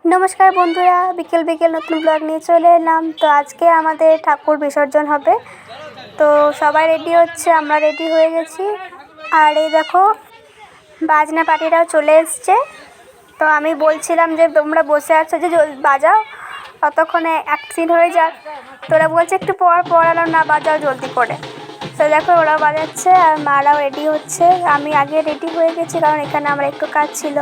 নমস্কার বন্ধুরা, বিকেল বিকেল নতুন ব্লগ নিয়ে চলে এলাম। তো আজকে আমাদের ঠাকুর বিসর্জন হবে, তো সবাই রেডি হচ্ছে, আমরা রেডি হয়ে গেছি। আর এই দেখো বাজনা পার্টিরাও চলে এসছে। তো আমি বলছিলাম যে তোমরা বসে আছো যে বাজাও, ততক্ষণে অ্যাক্সিডেন্ট হয়ে যাক। তোরা বলছে একটু পর পড়ালাম না, বাজাও জলদি করে। তো দেখো ওরা বাজাচ্ছে আর মারাও রেডি হচ্ছে। আমি আগে রেডি হয়ে গেছি, কারণ এখানে আমার একটু কাজ ছিল।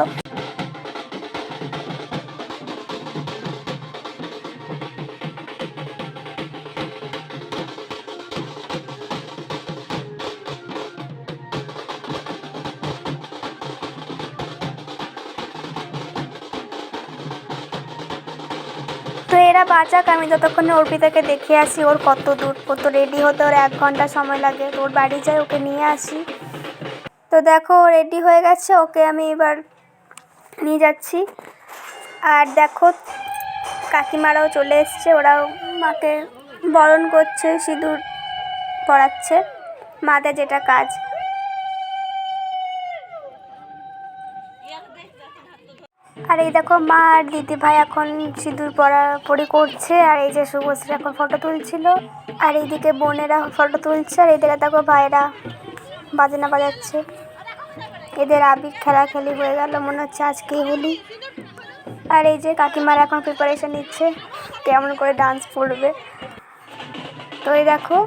তো এরা বাজাক, আমি যতক্ষণে অর্পিতাকে দেখে আসি ওর কত দূর, কত রেডি হতে ওর 1 ঘন্টা সময় লাগে। ওর বাড়ি যাই, ওকে নিয়ে আসি। তো দেখো রেডি হয়ে গেছে, ওকে আমি এবার নিয়ে যাচ্ছি। আর দেখো কাকিমারাও চলে এসছে, ওরাও মাকে বরণ করছে, সিঁদুর পরাচ্ছে, মাদের যেটা কাজ। আর এই দেখো মা আর দিদি ভাই এখন সিঁদুর পরাপরি করছে। আর এই যে শুভশ্রী এখন ফটো তুলছিল, আর এইদিকে বোনেরা ফটো তুলছে। আর এইদিকে দেখো ভাইরা বাজনা বাজাচ্ছে। এদের আবির খেলাখেলি হয়ে গেল, মনে হচ্ছে আজকেই হোলি। আর এই যে কাকিমারা এখন প্রিপারেশন নিচ্ছে কেমন করে ডান্স পড়বে। তো এই দেখো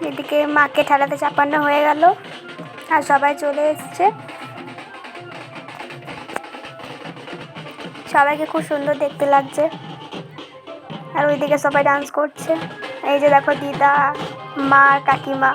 এদিকে মাকে ঠেলাতে চাপানো হয়ে গেল, আর সবাই চলে এসছে। সবাইকে খুব সুন্দর দেখতে লাগছে। আর ওইদিকে সবাই ডান্স করছে। এই যে দেখো দিদা, মা, কাকিমা।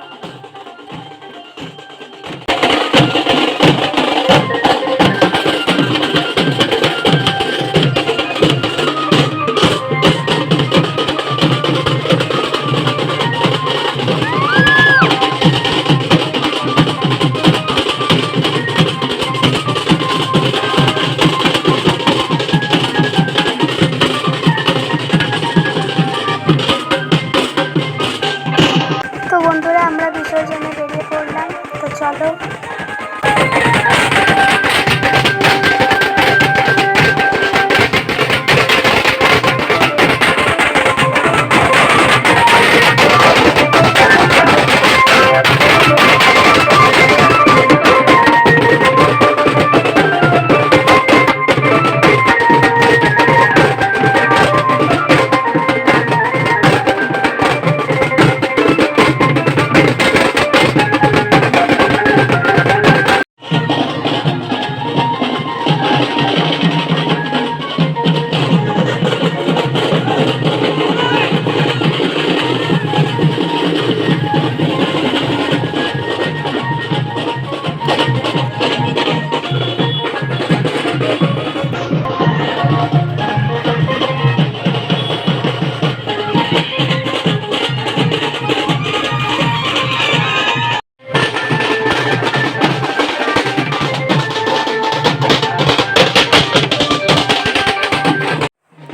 তো বন্ধুরা আমরা বিসর্জনে বেরিয়ে পড়লাম, তো চলো।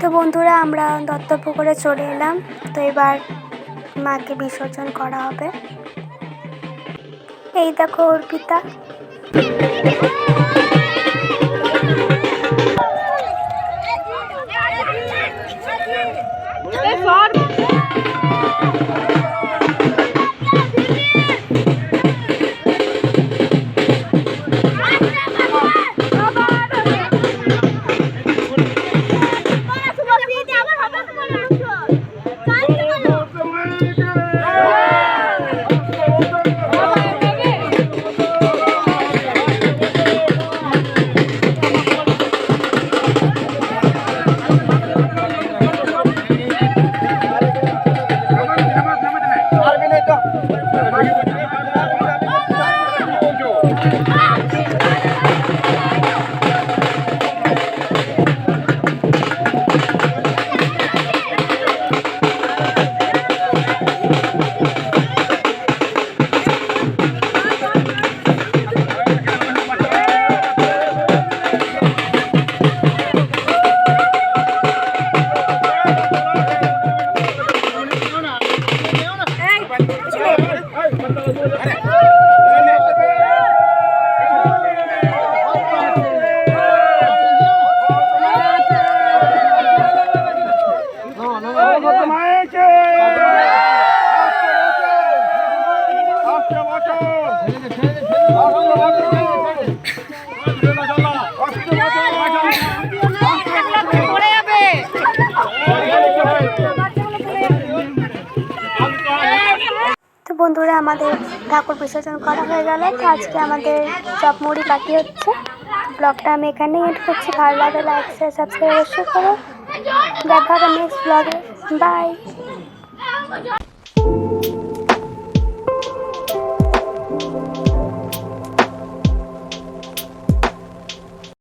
তো বন্ধুরা আমরা দত্তপুকুরে চলে এলাম। তো এবার মাকে বিসর্জন করা হবে। এই দেখো অর্পিতা। বন্ধুরা, আমাদের ঠাকুর বিসর্জন করা হয়ে গেল। তো আজকে আমাদের চপ মুড়ি পার্টি হচ্ছে। ব্লগটা আমি এখানেই এড করছি। ভালো লাগে লাইক শেয়ার সাবস্ক্রাইব অবশ্যই করো। দেখা হবে নেক্সট ব্লগে। বাই।